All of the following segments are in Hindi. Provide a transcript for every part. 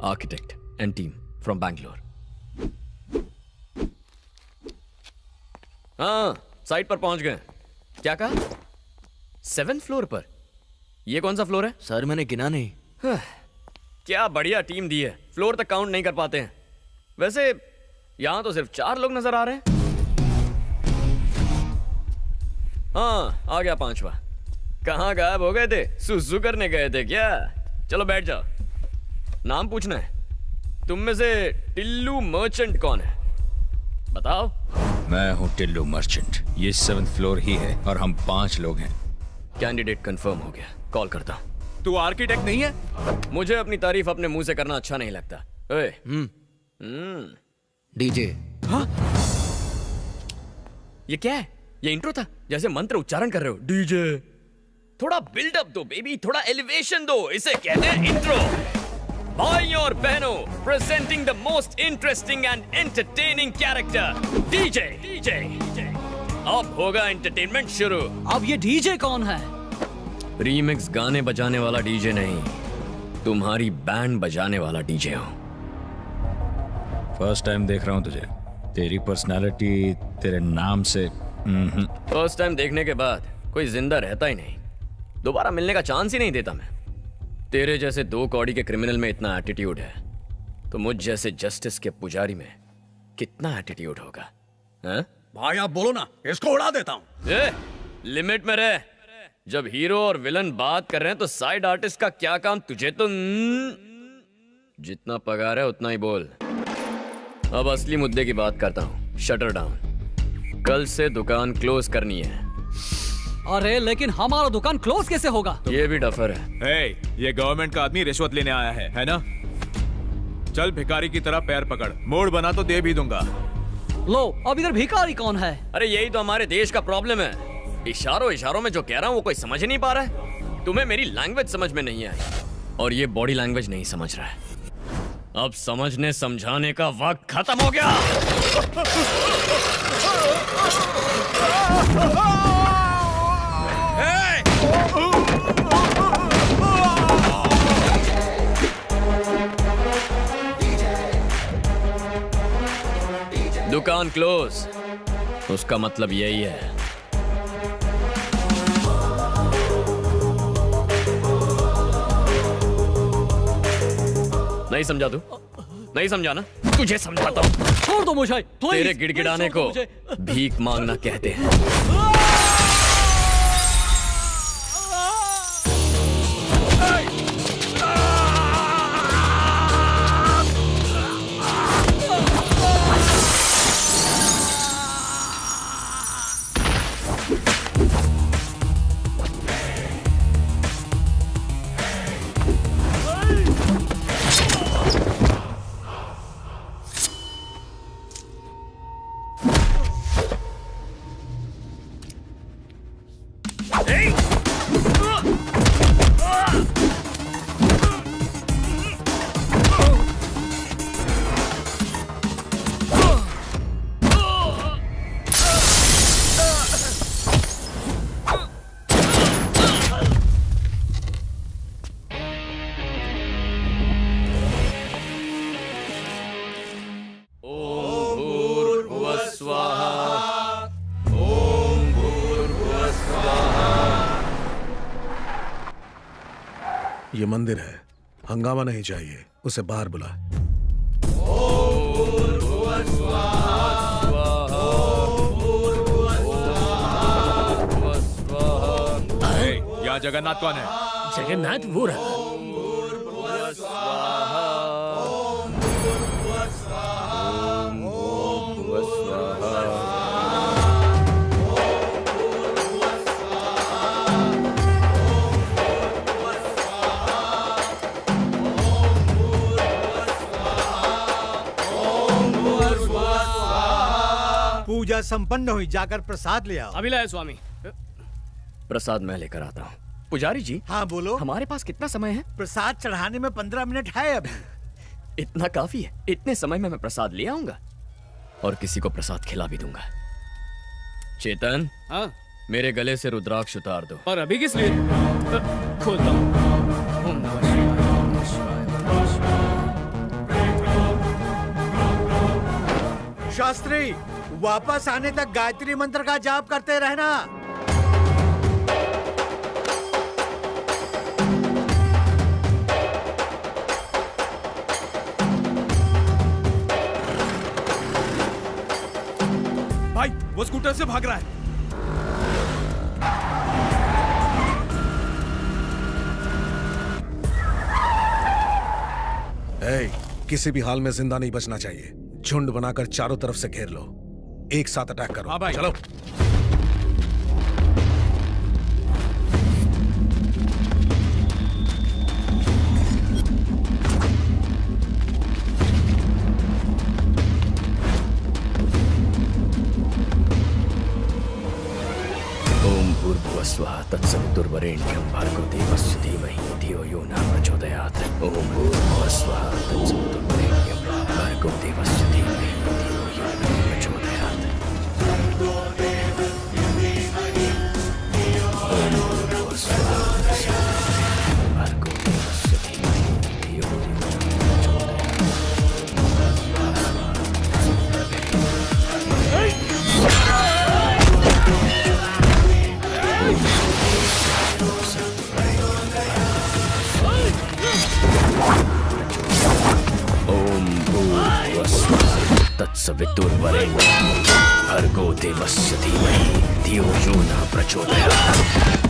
architect and team from Bangalore. हाँ, साइट पर पहुंच गए. क्या कहा? 7th फ्लोर पर. ये कौन सा फ्लोर है? सर मैंने गिना नहीं. क्या बढ़िया टीम दी है. फ्लोर तक काउंट नहीं कर पाते हैं. वैसे यहां तो सिर्फ 4 लोग नजर आ रहे हैं. हाँ, आ गया 5वां. कहाँ गायब हो गए थे? सुसु करने गए थे क्या? चलो बैठ जाओ. नाम पूछना है. तुम में से टिल्लू मर्चेंट कौन है? बताओ. मैं हूँ टिल्लू मर्चेंट. ये 7th फ्लोर ही है और हम 5 लोग हैं. कैंडिडेट कंफर्म हो गया. कॉल करता हूँ. तू आर्किटेक्ट नहीं है? मुझे अपनी तारीफ अपने मुंह से करना अच्छा नहीं लगता. ओए. डीजे. ये क्या है? ये इंट्रो था. जैसे मंत्र उच्चारण कर रहे हो. डीजे. थोड़ा बिल्डअप दो बेबी. थोड़ा एलिवेशन दो. इसे कहते हैं इंट्रो. भाइयों और बहनों, presenting the most interesting and entertaining character, DJ. DJ. अब होगा एंटरटेनमेंट शुरू. अब ये डीजे कौन है? रीमिक्स गाने बजाने वाला डीजे नहीं, तुम्हारी बैंड बजाने वाला डीजे हूं. फर्स्ट टाइम देख रहा हूँ तुझे. तेरी पर्सनालिटी तेरे नाम से. फर्स्ट टाइम देखने के बाद कोई जिंदा रहता ही नहीं. दोबारा मिलने का चांस ही नहीं देता मैं. तेरे जैसे 2 कौड़ी के क्रिमिनल में इतना एटीट्यूड है, तो मुझ जैसे जस्टिस के पुजारी में कितना एटीट्यूड होगा? हाँ? भाई आप बोलो ना, इसको उड़ा देता हूँ. लिमिट में रह. जब हीरो और विलन बात कर रहे हैं तो साइड आर्टिस्ट का क्या काम? तुझे तो जितना पगार है उतना ही बोल. अब असली मुद्दे की बात करता हूँ. Shutter down. कल से दुकान क्लोज करनी है. अरे लेकिन हमारा दुकान क्लोज कैसे होगा? ये भी डफर है. ये गवर्नमेंट का आदमी रिश्वत लेने आया है ना? चल भिखारी की तरह पैर पकड़. मोड़ बना तो दे भी दूंगा. लो, अब इधर भिखारी कौन है? अरे यही तो हमारे देश का प्रॉब्लम है. इशारों में जो कह रहा हूँ वो कोई समझ ही नहीं पा रहा है. तुम्हें मेरी लैंग्वेज समझ में नहीं आई और ये बॉडी लैंग्वेज नहीं समझ रहा है. अब समझने समझाने का वक्त खत्म हो गया. दुकान क्लोज. उसका मतलब यही है. नहीं समझा तू? नहीं समझा ना? तुझे समझाता हूं. छोड़ दो मुझे, प्लीज. तेरे गिड़गिड़ाने को भीख मांगना कहते हैं. ये मंदिर है. हंगामा नहीं चाहिए. उसे बाहर बुला. यहाँ जगन्नाथ कौन है? जगन्नाथ वो रहा. पूजा संपन्न हुई. जाकर प्रसाद ले आओ. अभी लाए स्वामी. प्रसाद मैं लेकर आता हूँ. पुजारी जी. हाँ बोलो. हमारे पास कितना समय है? प्रसाद चढ़ाने में 15 मिनट है अभी. इतना काफी है. इतने समय में मैं प्रसाद ले आऊंगा और किसी को प्रसाद खिला भी दूंगा. चेतन. हाँ? मेरे गले से रुद्राक्ष उतार दो. और अभी किस लिए? खोलता हूँ. ओम नमः शिवाय, ओम नमः शिवाय, ओम नमः शिवाय. शास्त्री वापस आने तक गायत्री मंत्र का जाप करते रहना। भाई वो स्कूटर से भाग रहा है। ए, किसी भी हाल में जिंदा नहीं बचना चाहिए। झुंड बनाकर चारों तरफ से घेर लो, एक साथ अटैक करो। हाँ भाई। चलो। ओम भूर्भुवस्वः तत्सवितुर्वरेण्यं भर्गो देवस्य धीमहि धियो यो न प्रचोदयात्। ओम भूर्भुवस्वः तत्सवितुर्वरेण्यं भर्गो देवस्य धीमहि धियो यो न प्रचोदयात्। ओम भूर्भुवस्वः तत्सवितुर्वरेण्यं भर्गो देवस्य धीमहि धियो यो न प्रचोदयात्। ओम भूर्भुवस्वः तत्सवितुर्वरेण्यं भर्गो देवस्य धीमहि धियो यो न प्रचोदयात्।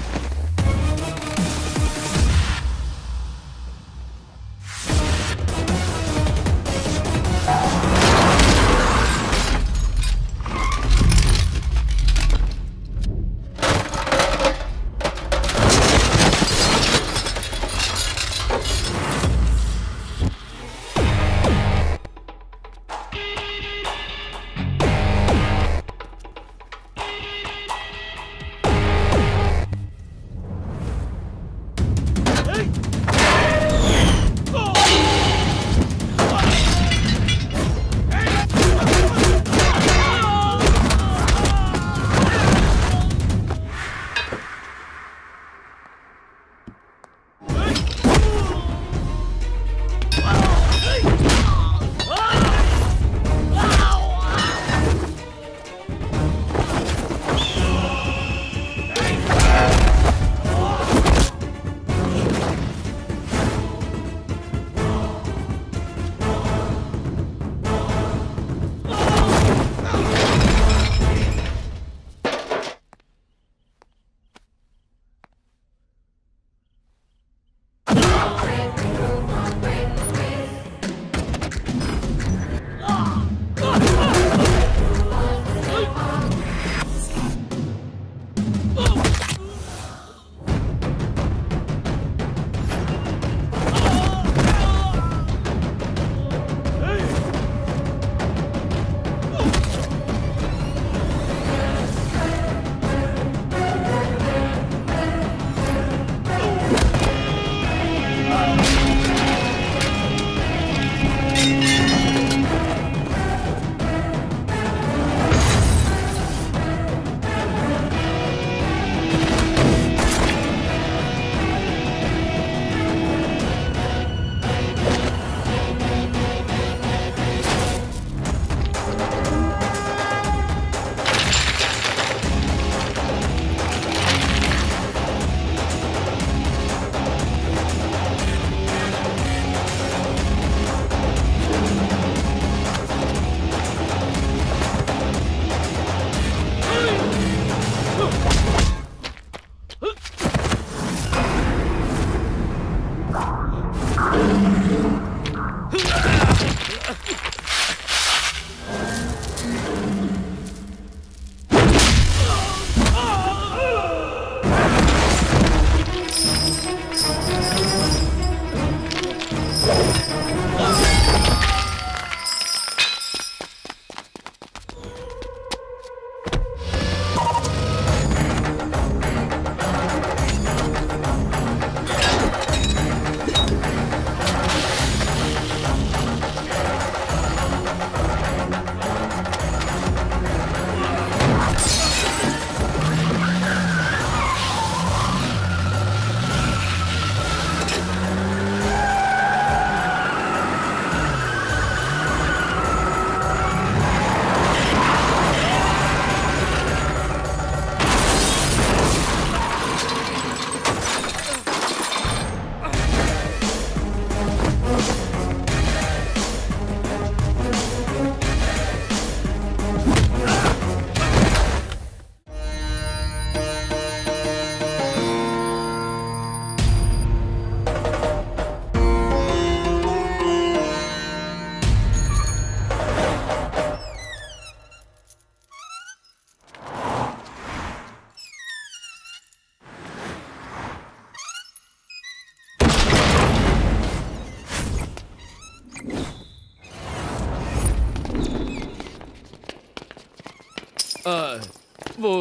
वो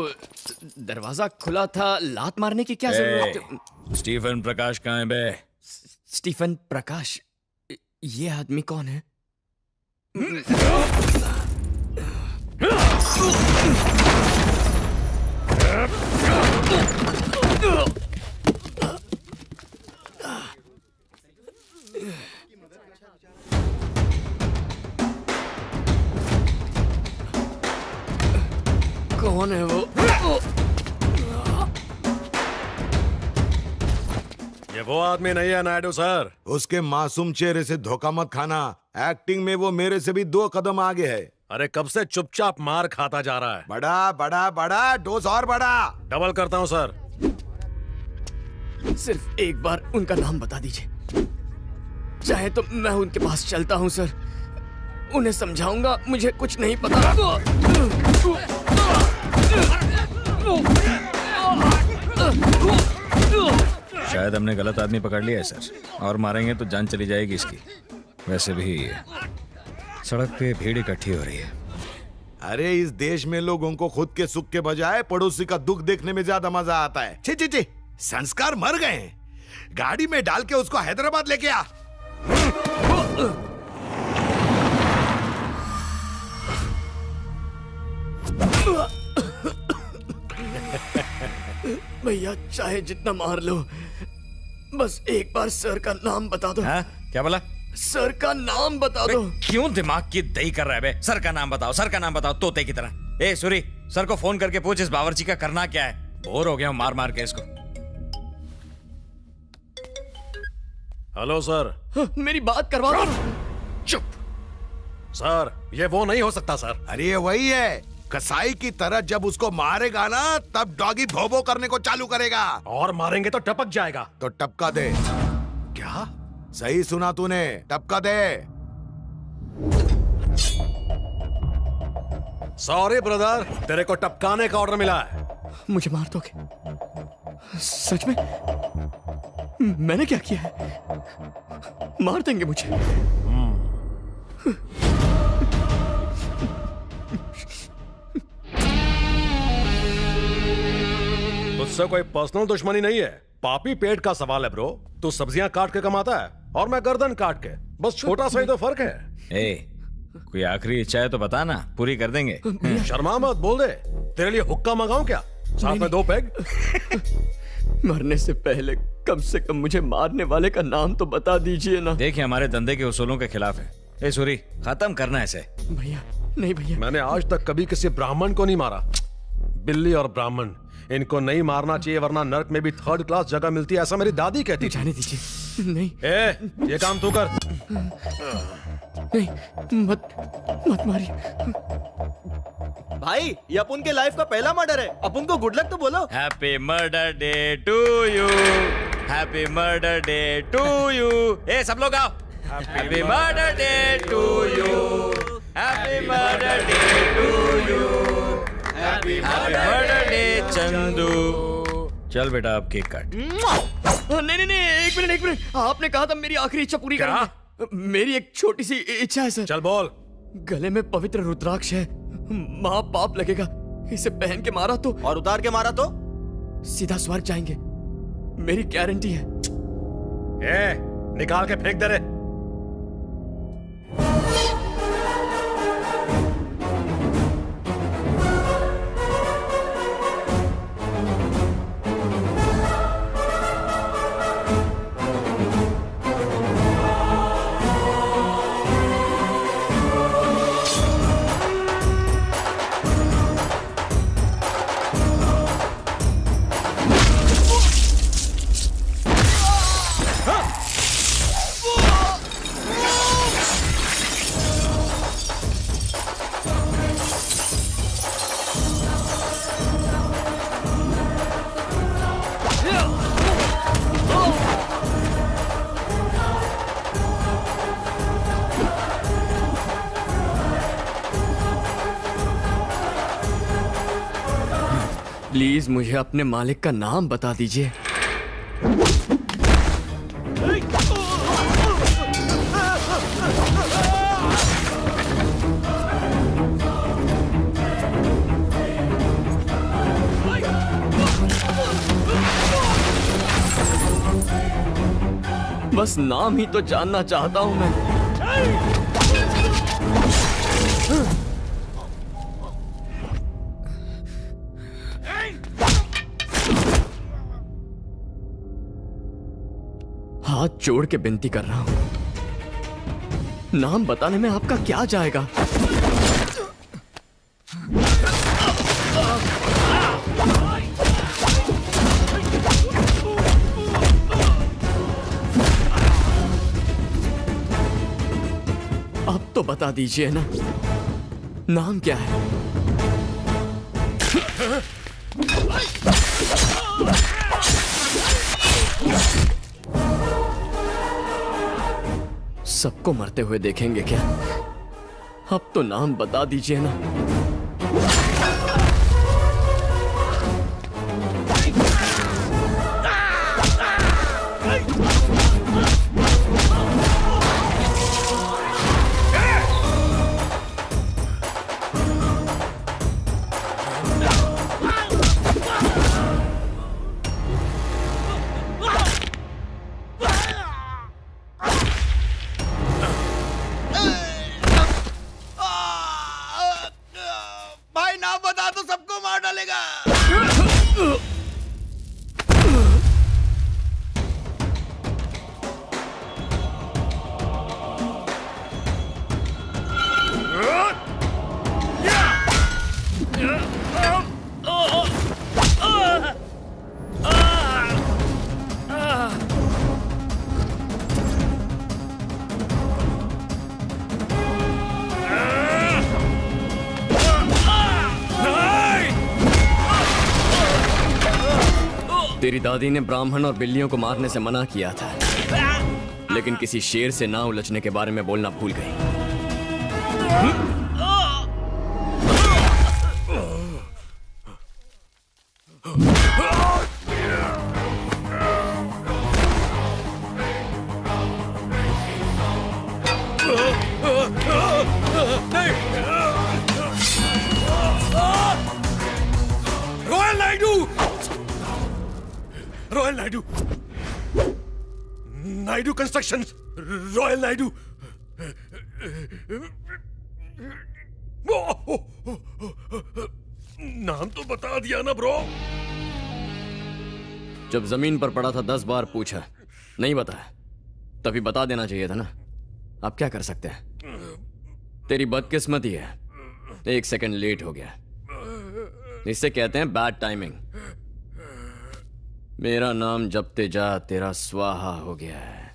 दरवाजा खुला था, लात मारने की क्या जरूरत? स्टीफन प्रकाश कहाँ है बे? स्टीफन प्रकाश? ये आदमी कौन है? कौन है वो? ये वो आदमी नहीं है नायडू सर। उसके मासूम चेहरे से धोखा मत खाना। एक्टिंग में वो मेरे से भी 2 कदम आगे है। अरे कब से चुपचाप मार खाता जा रहा है। बड़ा बड़ा बड़ा डोज और बड़ा। डबल करता हूँ सर। सिर्फ एक बार उनका नाम बता दीजिए, चाहे तो मैं उनके पास चलता हूँ सर, उन्हें समझाऊंगा मुझे कुछ नहीं पता। शायद हमने गलत आदमी पकड़ लिया है सर, और मारेंगे तो जान चली जाएगी इसकी। वैसे भी सड़क पे भीड़ इकट्ठी हो रही है। अरे इस देश में लोगों को खुद के सुख के बजाय पड़ोसी का दुख देखने में ज्यादा मजा आता है। छी छी छी, संस्कार मर गए हैं। गाड़ी में डाल के उसको हैदराबाद लेके आ। भैया चाहे जितना मार लो, बस एक बार सर का नाम बता दो। हाँ? क्या बोला? सर का नाम बता दो। क्यों दिमाग की दही कर रहा है बे? सर का नाम बताओ, सर का नाम बताओ, तोते की तरह। ए सूरी, सर को फोन करके पूछ इस बावर्ची का करना क्या है। बोर हो गया हूं मार मार के इसको। Hello sir. मेरी बात करवा दो। चुप सर, ये वो नहीं हो सकता सर। अरे ये वही है। कसाई की तरह जब उसको मारेगा ना, तब डॉगी भोबो करने को चालू करेगा। और मारेंगे तो टपक जाएगा। तो टपका दे। क्या? सही सुना तूने, टपका दे। सॉरी ब्रदर, तेरे को टपकाने का ऑर्डर मिला है। मुझे मार दोगे? सच में? मैंने क्या किया है? मार देंगे मुझे? तुझसे कोई पर्सनल दुश्मनी नहीं है, पापी पेट का सवाल है ब्रो। तू सब्जियां काट के कमाता है और मैं गर्दन काट के। बस छोटा सा ही तो फर्क है। ए, कोई आखिरी इच्छा है तो बता ना, पूरी कर देंगे। शर्मा मत, बोल दे। तेरे लिए हुक्का मंगाऊं क्या? साथ में 2 पैग। मरने से पहले कम से कम मुझे मारने वाले का नाम तो बता दीजिए ना। देखिए हमारे धंधे के उसूलों के खिलाफ है। ए सूरी, खत्म करना है इसे। भैया नहीं भैया। मैंने आज तक कभी किसी ब्राह्मण को नहीं मारा। बिल्ली और ब्राह्मण, इनको नहीं मारना चाहिए, वरना नर्क में भी 3rd क्लास जगह मिलती है, ऐसा मेरी दादी कहती थी। जाने दीजिए। नहीं ये काम तू कर। नहीं, मत मारिए। भाई ये अपन के लाइफ का पहला मर्डर है, अपन को गुड लक तो बोलो। Happy murder day to you, happy murder day to you. ए सब लोग आओ। Happy murder day to you, happy murder day to you, happy murder day Chandu. चल बेटा अब केक काट। नहीं, एक मिनट। आपने कहा था मेरी आखिरी इच्छा पूरी करेंगे। मेरी एक छोटी सी इच्छा है सर। चल बोल। गले में पवित्र रुद्राक्ष है, माँ पाप लगेगा। इसे पहन के मारा तो, और उतार के मारा तो सीधा स्वर्ग जाएंगे, मेरी गारंटी है। निकाल के फेंक दे रे। प्लीज मुझे अपने मालिक का नाम बता दीजिए। बस नाम ही तो जानना चाहता हूं मैं। हाथ जोड़ के विनती कर रहा हूं, नाम बताने में आपका क्या जाएगा? अब तो बता दीजिए ना, नाम क्या है? सबको मरते हुए देखेंगे क्या? अब तो नाम बता दीजिए ना। भाई नाम बता तो सबको मार डालेगा। तेरी दादी ने ब्राह्मण और बिल्लियों को मारने से मना किया था, लेकिन किसी शेर से ना उलझने के बारे में बोलना भूल गई। Royal Naidu, royal Naidu, Naidu construction, royal Naidu. नाम तो बता दिया ना ब्रो। जब जमीन पर पड़ा था 10 बार पूछा, नहीं बताया, तभी बता देना चाहिए था ना। आप क्या कर सकते हैं? तेरी बदकिस्मती है, 1 सेकंड लेट हो गया। इसे कहते हैं बैड टाइमिंग। मेरा नाम जपते जा तेरा स्वाहा हो गया है।